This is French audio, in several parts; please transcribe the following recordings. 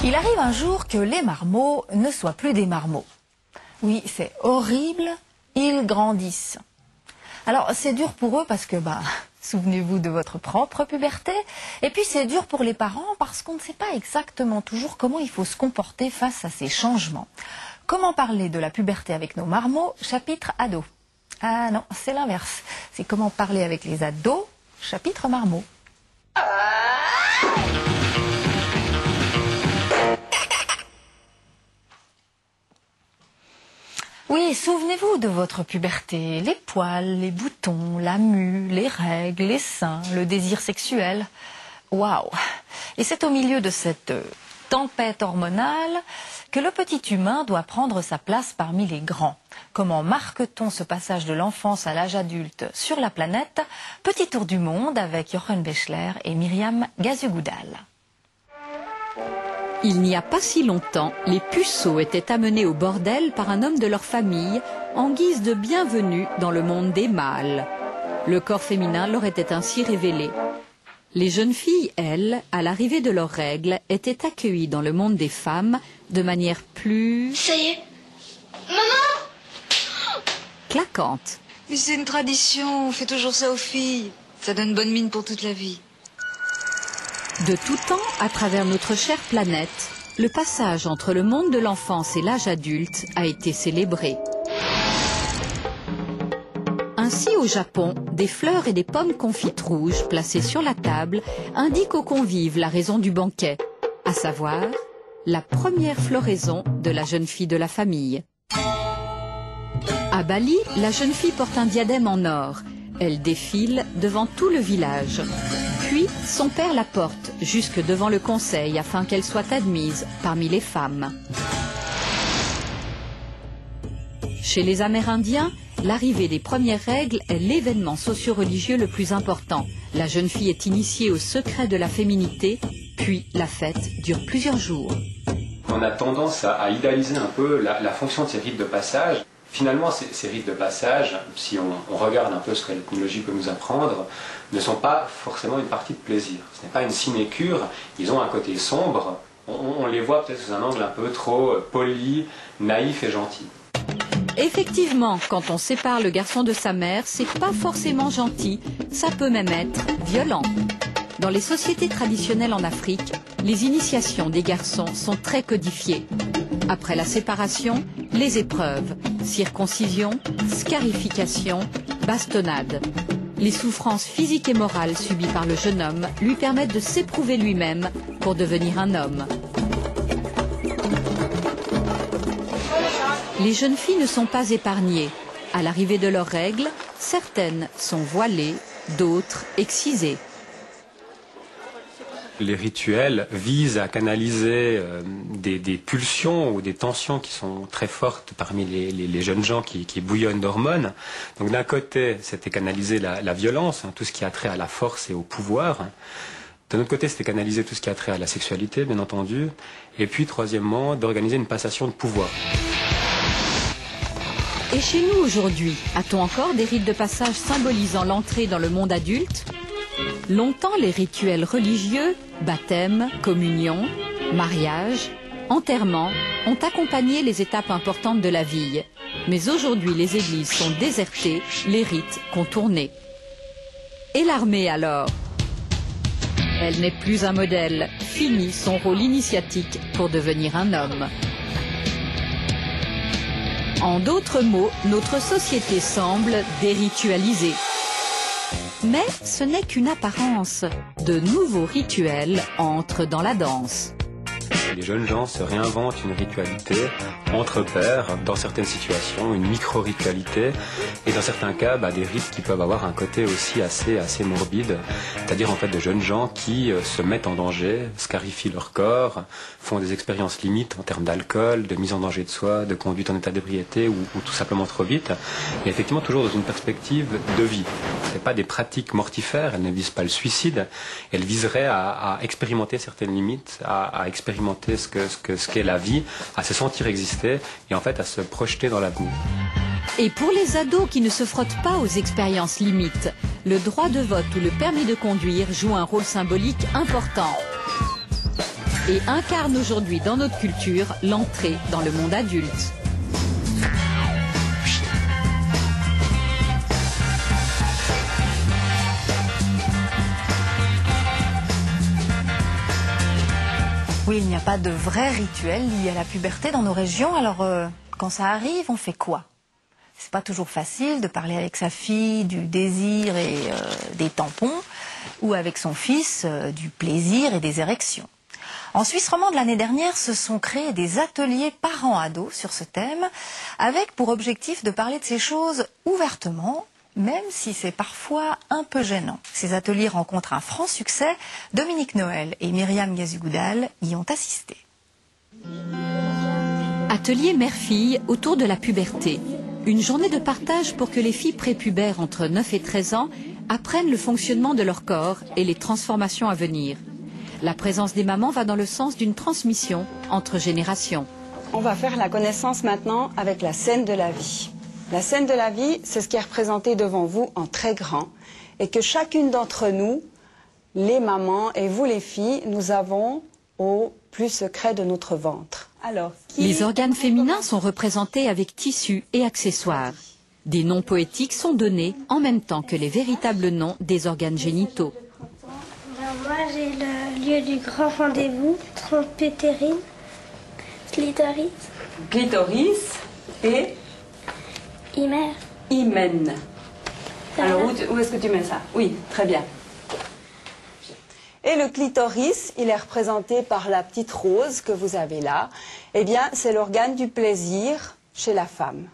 Il arrive un jour que les marmots ne soient plus des marmots. Oui, c'est horrible, ils grandissent. Alors c'est dur pour eux parce que, souvenez-vous de votre propre puberté. Et puis c'est dur pour les parents parce qu'on ne sait pas exactement toujours comment il faut se comporter face à ces changements. Comment parler de la puberté avec nos marmots, chapitre ados. Ah non, c'est l'inverse. C'est comment parler avec les ados, chapitre marmots. Oui, souvenez-vous de votre puberté, les poils, les boutons, la mue, les règles, les seins, le désir sexuel. Waouh! Et c'est au milieu de cette tempête hormonale que le petit humain doit prendre sa place parmi les grands. Comment marque-t-on ce passage de l'enfance à l'âge adulte sur la planète? Petit tour du monde avec Jochen Bechler et Myriam Gazugoudal. Il n'y a pas si longtemps, les puceaux étaient amenés au bordel par un homme de leur famille en guise de bienvenue dans le monde des mâles. Le corps féminin leur était ainsi révélé. Les jeunes filles, elles, à l'arrivée de leurs règles, étaient accueillies dans le monde des femmes de manière plus... Ça y est. Maman! claquante. Mais c'est une tradition, on fait toujours ça aux filles. Ça donne bonne mine pour toute la vie. De tout temps, à travers notre chère planète, le passage entre le monde de l'enfance et l'âge adulte a été célébré. Ainsi, au Japon, des fleurs et des pommes confites rouges placées sur la table indiquent aux convives la raison du banquet, à savoir la première floraison de la jeune fille de la famille. À Bali, la jeune fille porte un diadème en or. Elle défile devant tout le village. Puis, son père la porte jusque devant le conseil afin qu'elle soit admise parmi les femmes. Chez les Amérindiens, l'arrivée des premières règles est l'événement socio-religieux le plus important. La jeune fille est initiée au secret de la féminité, puis la fête dure plusieurs jours. On a tendance à idéaliser un peu la fonction de ces rites de passage. Finalement, ces rites de passage, si on regarde un peu ce que l'ethnologie peut nous apprendre, ne sont pas forcément une partie de plaisir. Ce n'est pas une sinécure, ils ont un côté sombre. On les voit peut-être sous un angle un peu trop poli, naïf et gentil. Effectivement, quand on sépare le garçon de sa mère, c'est pas forcément gentil, ça peut même être violent. Dans les sociétés traditionnelles en Afrique, les initiations des garçons sont très codifiées. Après la séparation, les épreuves, circoncision, scarification, bastonnade. Les souffrances physiques et morales subies par le jeune homme lui permettent de s'éprouver lui-même pour devenir un homme. Les jeunes filles ne sont pas épargnées. À l'arrivée de leurs règles, certaines sont voilées, d'autres excisées. Les rituels visent à canaliser des pulsions ou des tensions qui sont très fortes parmi les jeunes gens qui bouillonnent d'hormones. Donc d'un côté, c'était canaliser la violence, tout ce qui a trait à la force et au pouvoir. D'un autre côté, c'était canaliser tout ce qui a trait à la sexualité, bien entendu. Et puis, troisièmement, d'organiser une passation de pouvoir. Et chez nous aujourd'hui, a-t-on encore des rites de passage symbolisant l'entrée dans le monde adulte ? Longtemps, les rituels religieux, baptême, communion, mariage, enterrement, ont accompagné les étapes importantes de la vie. Mais aujourd'hui, les églises sont désertées, les rites contournés. Et l'armée alors ? Elle n'est plus un modèle, fini son rôle initiatique pour devenir un homme. En d'autres mots, notre société semble déritualisée. Mais ce n'est qu'une apparence. De nouveaux rituels entrent dans la danse. Les jeunes gens se réinventent une ritualité entre pairs, dans certaines situations, une micro-ritualité, et dans certains cas, des rites qui peuvent avoir un côté aussi assez morbide, c'est-à-dire en fait de jeunes gens qui se mettent en danger, scarifient leur corps, font des expériences limites en termes d'alcool, de mise en danger de soi, de conduite en état d'ébriété ou tout simplement trop vite, et effectivement toujours dans une perspective de vie. Ce n'est pas des pratiques mortifères, elles ne visent pas le suicide, elles viseraient à expérimenter certaines limites, à expérimenter ce qu'est la vie, à se sentir exister et en fait à se projeter dans l'avenir. Et pour les ados qui ne se frottent pas aux expériences limites, le droit de vote ou le permis de conduire joue un rôle symbolique important. et incarne aujourd'hui dans notre culture l'entrée dans le monde adulte. Oui, il n'y a pas de vrai rituel lié à la puberté dans nos régions. Alors, quand ça arrive, on fait quoi? C'est pas toujours facile de parler avec sa fille du désir et des tampons, ou avec son fils du plaisir et des érections. En Suisse romande, l'année dernière, se sont créés des ateliers parents-ados sur ce thème, avec pour objectif de parler de ces choses ouvertement, même si c'est parfois un peu gênant. Ces ateliers rencontrent un franc succès. Dominique Noël et Myriam Gazugoudal y ont assisté. Atelier mère-fille autour de la puberté. Une journée de partage pour que les filles prépubères entre 9 et 13 ans apprennent le fonctionnement de leur corps et les transformations à venir. La présence des mamans va dans le sens d'une transmission entre générations. On va faire la connaissance maintenant avec la scène de la vie. La scène de la vie, c'est ce qui est représenté devant vous en très grand et que chacune d'entre nous, les mamans et vous les filles, nous avons au plus secret de notre ventre. Alors, les organes féminins sont représentés avec tissus et accessoires. Des noms poétiques sont donnés en même temps que les véritables noms des organes génitaux. Moi, j'ai le lieu du grand rendez-vous, trompe utérine, clitoris. Clitoris et hymen. Alors, où est-ce que tu mets ça? Oui, très bien. Et le clitoris, il est représenté par la petite rose que vous avez là. Eh bien, c'est l'organe du plaisir chez la femme.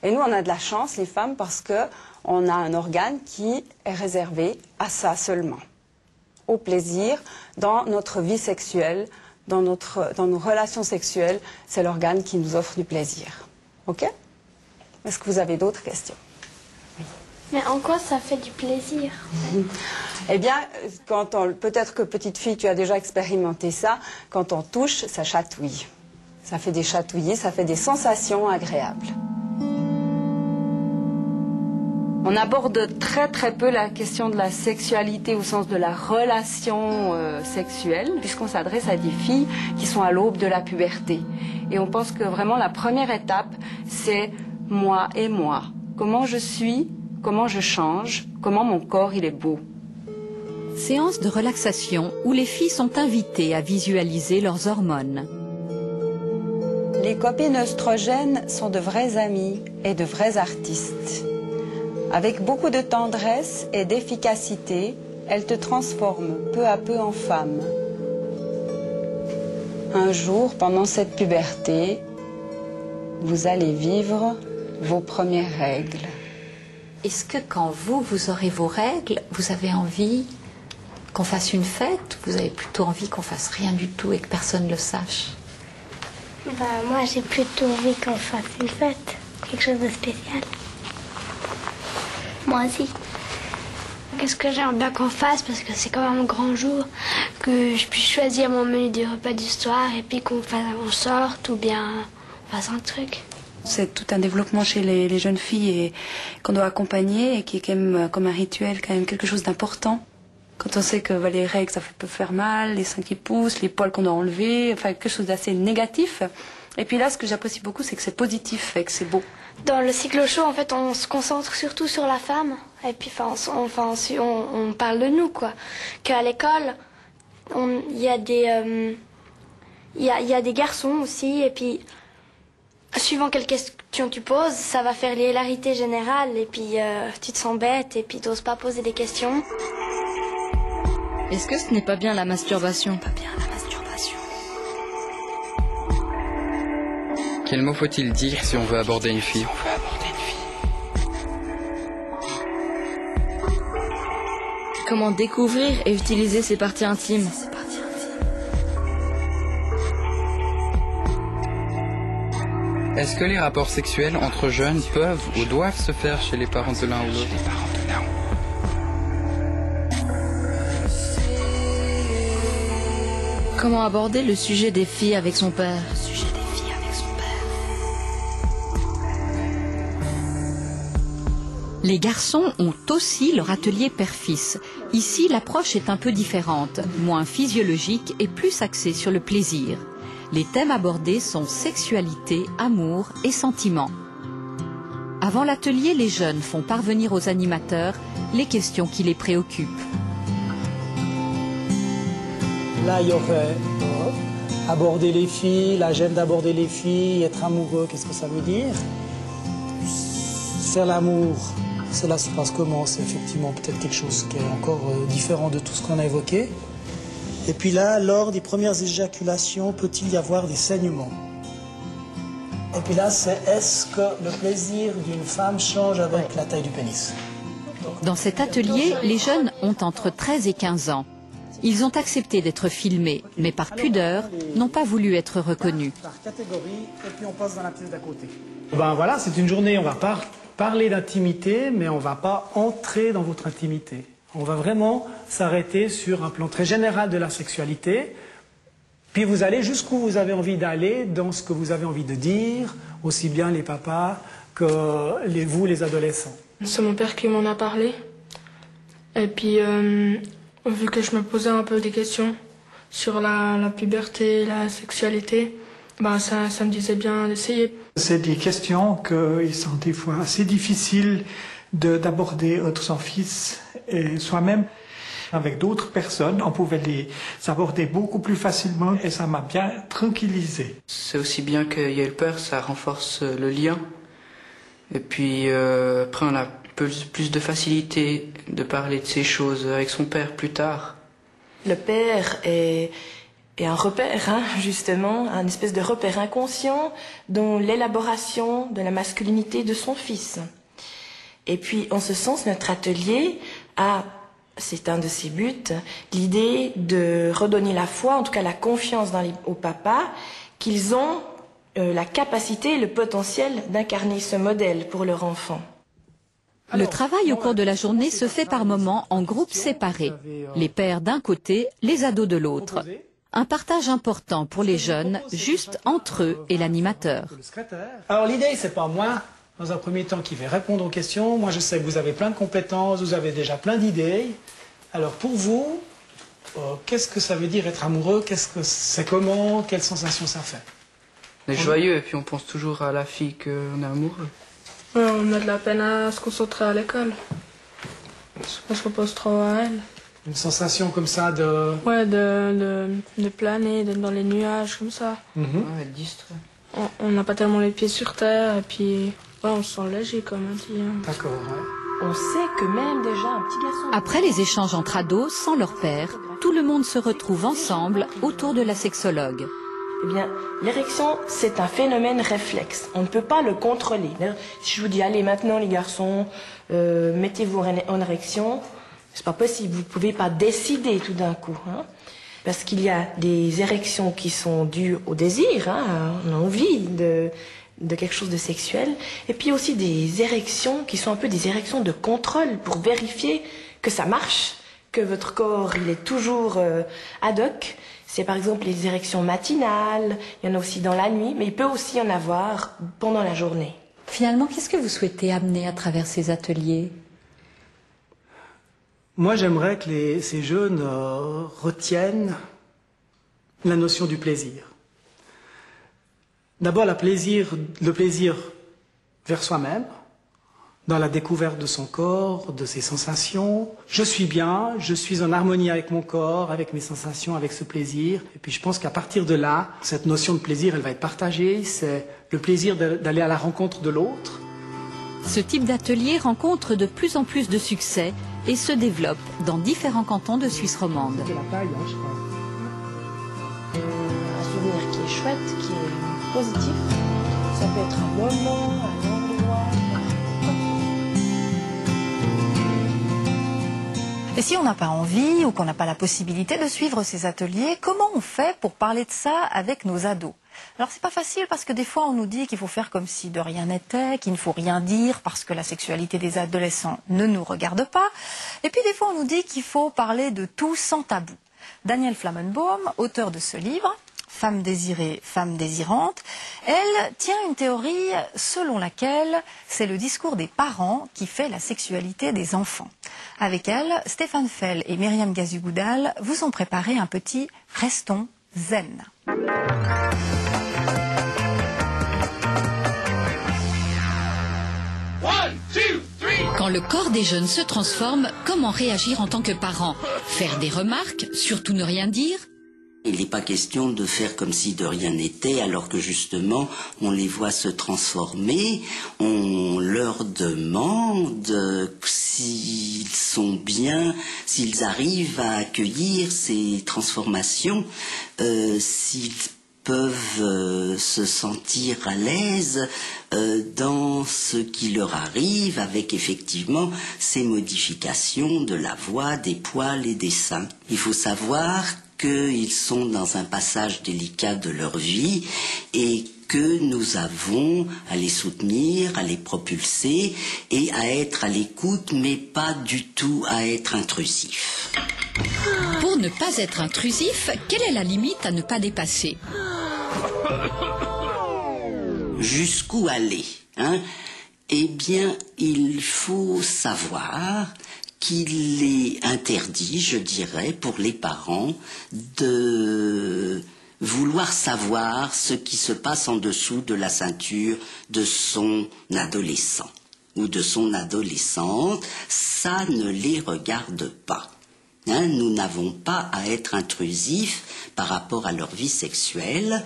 Et nous, on a de la chance, les femmes, parce qu'on a un organe qui est réservé à ça seulement. Au plaisir, dans notre vie sexuelle, dans nos relations sexuelles, c'est l'organe qui nous offre du plaisir. OK? Est-ce que vous avez d'autres questions? Oui. Mais en quoi ça fait du plaisir? Eh bien, peut-être que petite fille, tu as déjà expérimenté ça, quand on touche, ça chatouille. Ça fait des chatouillis, ça fait des sensations agréables. On aborde très très peu la question de la sexualité au sens de la relation sexuelle, puisqu'on s'adresse à des filles qui sont à l'aube de la puberté. Et on pense que vraiment la première étape, c'est moi et moi. Comment je suis, comment je change, comment mon corps il est beau. Séance de relaxation où les filles sont invitées à visualiser leurs hormones. Les copines œstrogènes sont de vrais amis et de vrais artistes. Avec beaucoup de tendresse et d'efficacité, elles te transforment peu à peu en femme. Un jour, pendant cette puberté, vous allez vivre vos premières règles. Est-ce que quand vous aurez vos règles, vous avez envie qu'on fasse une fête? Vous avez plutôt envie qu'on fasse rien du tout et que personne ne le sache? Moi, j'ai plutôt envie qu'on fasse une fête, quelque chose de spécial. Moi aussi. Qu'est-ce que j'aimerais bien qu'on fasse, parce que c'est quand même un grand jour, que je puisse choisir mon menu du repas du soir et puis qu'on sorte ou bien on fasse un truc. C'est tout un développement chez les jeunes filles et qu'on doit accompagner et qui est quand même comme un rituel, quand même quelque chose d'important. Quand on sait que les règles, ça peut faire mal, les seins qui poussent, les poils qu'on doit enlever, enfin quelque chose d'assez négatif. Et puis là, ce que j'apprécie beaucoup, c'est que c'est positif et que c'est beau. Dans le cycle chaud, en fait, on se concentre surtout sur la femme. Et puis, on parle de nous, quoi. Qu'à l'école, il y a des garçons aussi. Et puis, suivant quelle question tu poses, ça va faire l'hilarité générale. Et puis, tu te sens bête et puis tu n'oses pas poser des questions. Est-ce que ce n'est pas bien la masturbation? Quel mot faut-il dire si on veut aborder une fille? Comment découvrir et utiliser ses parties intimes? Est-ce que les rapports sexuels entre jeunes peuvent ou doivent se faire chez les parents de l'un ou l'autre? Comment aborder le sujet des filles avec son père? Les garçons ont aussi leur atelier père-fils. Ici, l'approche est un peu différente, moins physiologique et plus axée sur le plaisir. Les thèmes abordés sont sexualité, amour et sentiments. Avant l'atelier, les jeunes font parvenir aux animateurs les questions qui les préoccupent. Là, il y aurait aborder les filles, la gêne d'aborder les filles, être amoureux, qu'est-ce que ça veut dire? Faire l'amour, cela se passe comment? C'est effectivement peut-être quelque chose qui est encore différent de tout ce qu'on a évoqué. Et puis là, lors des premières éjaculations, peut-il y avoir des saignements? Et puis là, c'est est-ce que le plaisir d'une femme change avec la taille du pénis? Dans cet atelier, les jeunes ont entre 13 et 15 ans. Ils ont accepté d'être filmés, mais par pudeur, n'ont pas voulu être reconnus. Par catégorie, et puis on passe dans la pièce d'à côté. Ben voilà, c'est une journée, on va parler d'intimité, mais on ne va pas entrer dans votre intimité. On va vraiment s'arrêter sur un plan très général de la sexualité. Puis vous allez jusqu'où vous avez envie d'aller, dans ce que vous avez envie de dire, aussi bien les papas que vous, les adolescents. C'est mon père qui m'en a parlé. Et puis, vu que je me posais un peu des questions sur la puberté, la sexualité, ben ça me disait bien d'essayer. C'est des questions qui sont des fois assez difficiles d'aborder entre son fils et soi-même. Avec d'autres personnes, on pouvait les aborder beaucoup plus facilement et ça m'a bien tranquillisé. C'est aussi bien qu'il y ait le père, ça renforce le lien. Et puis après on a plus de facilité de parler de ces choses avec son père plus tard. Le père est un repère, hein, justement, un espèce de repère inconscient dans l'élaboration de la masculinité de son fils. Et puis en ce sens, notre atelier a... C'est un de ses buts, l'idée de redonner la foi, en tout cas la confiance aux papas, qu'ils ont la capacité et le potentiel d'incarner ce modèle pour leur enfant. Le travail au cours de la journée se fait par moments en groupes séparés. Les pères d'un côté, les ados de l'autre. Un partage important pour les jeunes, juste entre eux et l'animateur. Alors l'idée, c'est pas moi, dans un premier temps, qui vais répondre aux questions. Moi, je sais que vous avez plein de compétences, vous avez déjà plein d'idées. Alors pour vous, qu'est-ce que ça veut dire être amoureux? Qu'est-ce que c'est comment? Quelle sensation ça fait? On est joyeux et puis on pense toujours à la fille qu'on est amoureux. Ouais, on a de la peine à se concentrer à l'école. On se repose trop à elle. Une sensation comme ça de... Ouais, de planer, d'être dans les nuages, comme ça. Ouais, être distrait. On n'a pas tellement les pieds sur terre et puis... Ouais, on se sent léger, comme on dit. Hein. D'accord, ouais. On sait que même déjà un petit garçon... Après les échanges entre ados, sans leur père, tout le monde se retrouve ensemble autour de la sexologue. Eh bien, l'érection, c'est un phénomène réflexe. On ne peut pas le contrôler. Si je vous dis, allez, maintenant, les garçons, mettez-vous en érection, c'est pas possible. Vous ne pouvez pas décider tout d'un coup. Hein, parce qu'il y a des érections qui sont dues au désir. Hein, on a envie de quelque chose de sexuel. Et puis aussi des érections qui sont un peu des érections de contrôle pour vérifier que ça marche, que votre corps, il est toujours ad hoc. C'est par exemple les érections matinales, il y en a aussi dans la nuit, mais il peut aussi y en avoir pendant la journée. Finalement, qu'est-ce que vous souhaitez amener à travers ces ateliers? Moi, j'aimerais que ces jeunes retiennent la notion du plaisir. D'abord, le plaisir vers soi-même, dans la découverte de son corps, de ses sensations. Je suis bien, je suis en harmonie avec mon corps, avec mes sensations, avec ce plaisir. Et puis je pense qu'à partir de là, cette notion de plaisir, elle va être partagée. C'est le plaisir d'aller à la rencontre de l'autre. Ce type d'atelier rencontre de plus en plus de succès et se développe dans différents cantons de Suisse romande. C'est la taille, hein, je crois. Un souvenir qui est chouette, qui est positif. Ça peut être un moment, un endroit. Et si on n'a pas envie ou qu'on n'a pas la possibilité de suivre ces ateliers, comment on fait pour parler de ça avec nos ados? Alors c'est pas facile parce que des fois on nous dit qu'il faut faire comme si de rien n'était, qu'il ne faut rien dire parce que la sexualité des adolescents ne nous regarde pas. Et puis des fois on nous dit qu'il faut parler de tout sans tabou. Daniel Flammenbaum, auteur de ce livre, Femme désirée, femme désirante, elle tient une théorie selon laquelle c'est le discours des parents qui fait la sexualité des enfants. Avec elle, Stéphane Fell et Myriam Gazugoudal vous ont préparé un petit Restons zen. Quand le corps des jeunes se transforme, comment réagir en tant que parent? Faire des remarques, surtout ne rien dire? Il n'est pas question de faire comme si de rien n'était, alors que justement, on les voit se transformer, on leur demande s'ils sont bien, s'ils arrivent à accueillir ces transformations, s'ils peuvent se sentir à l'aise dans ce qui leur arrive, avec effectivement ces modifications de la voix, des poils et des seins. Il faut savoir qu'ils sont dans un passage délicat de leur vie et que nous avons à les soutenir, à les propulser et à être à l'écoute, mais pas du tout à être intrusif. Pour ne pas être intrusif, quelle est la limite à ne pas dépasser? Jusqu'où aller, hein? Eh bien, il faut savoir qu'il est interdit, je dirais, pour les parents de vouloir savoir ce qui se passe en dessous de la ceinture de son adolescent ou de son adolescente. Ça ne les regarde pas. Hein, nous n'avons pas à être intrusifs par rapport à leur vie sexuelle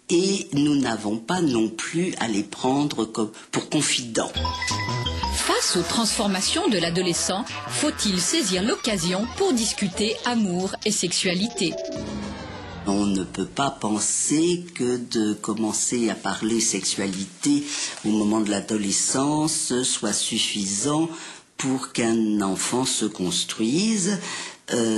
et nous n'avons pas non plus à les prendre pour confidents. Face aux transformations de l'adolescent, faut-il saisir l'occasion pour discuter amour et sexualité? On ne peut pas penser que de commencer à parler sexualité au moment de l'adolescence soit suffisant pour qu'un enfant se construise.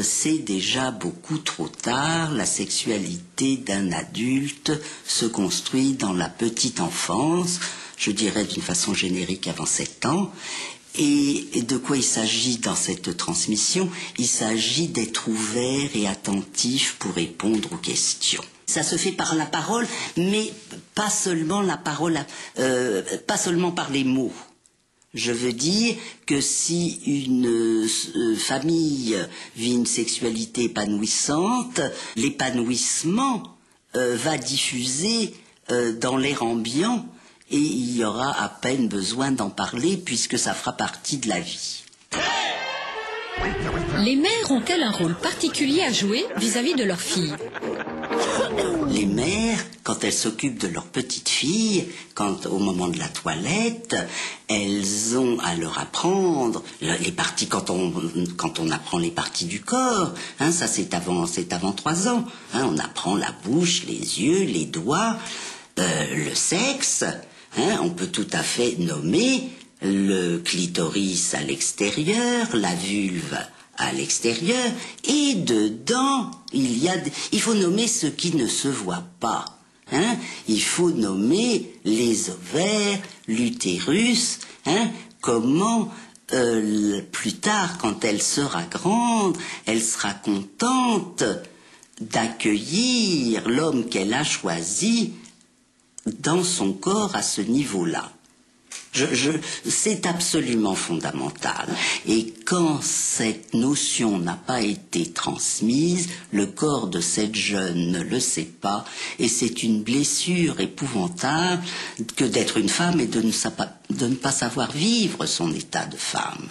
C'est déjà beaucoup trop tard. La sexualité d'un adulte se construit dans la petite enfance, je dirais d'une façon générique avant 7 ans. Et de quoi il s'agit dans cette transmission? Il s'agit d'être ouvert et attentif pour répondre aux questions. Ça se fait par la parole, mais pas seulement la parole, pas seulement par les mots. Je veux dire que si une famille vit une sexualité épanouissante, l'épanouissement va diffuser dans l'air ambiant et il y aura à peine besoin d'en parler puisque ça fera partie de la vie. Les mères ont-elles un rôle particulier à jouer vis-à-vis de leurs filles? Les mères, quand elles s'occupent de leur petite fille, au moment de la toilette, elles ont à leur apprendre les parties, quand on apprend les parties du corps, hein, ça c'est avant 3 ans, hein, on apprend la bouche, les yeux, les doigts, le sexe, hein, on peut tout à fait nommer le clitoris à l'extérieur, la vulve à l'extérieur, et dedans, il faut nommer ce qui ne se voit pas. Hein? Il faut nommer les ovaires, l'utérus, hein? Comment plus tard, quand elle sera grande, elle sera contente d'accueillir l'homme qu'elle a choisi dans son corps à ce niveau-là. C'est absolument fondamental. Et quand cette notion n'a pas été transmise, le corps de cette jeune ne le sait pas, et c'est une blessure épouvantable que d'être une femme et de ne pas savoir vivre son état de femme.